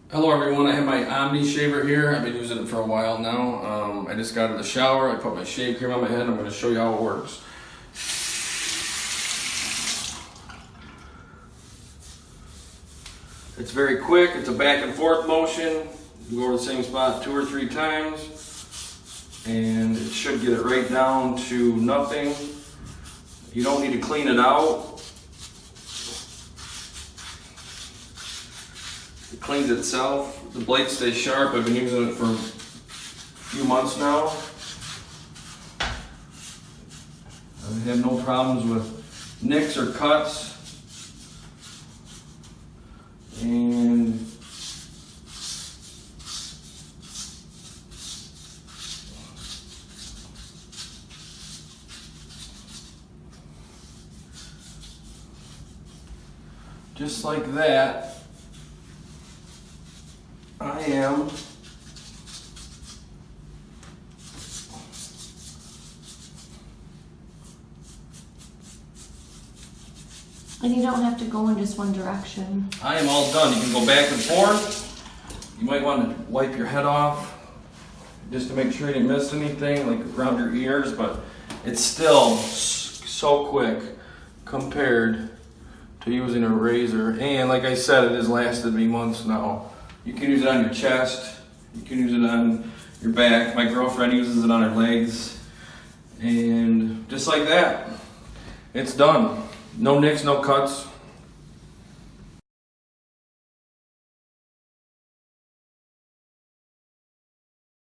Hello everyone, I have my OmniShaver here. I've been using it for a while now. I just got out of the shower, I put my shave cream on my head, I'm going to show you how it works. It's very quick, it's a back and forth motion. You go over the same spot 2 or 3 times and it should get it right down to nothing. You don't need to clean it out. It cleans itself. The blade stays sharp. I've been using it for a few months now. I have no problems with nicks or cuts. And just like that, I am And you don't have to go in just one direction. I am all done. You can go back and forth. You might want to wipe your head off just to make sure you didn't miss anything, like around your ears, but it's still so quick compared to using a razor. And like I said, it has lasted me months now. You can use it on your chest, you can use it on your back. My girlfriend uses it on her legs. And just like that, it's done. No nicks, no cuts.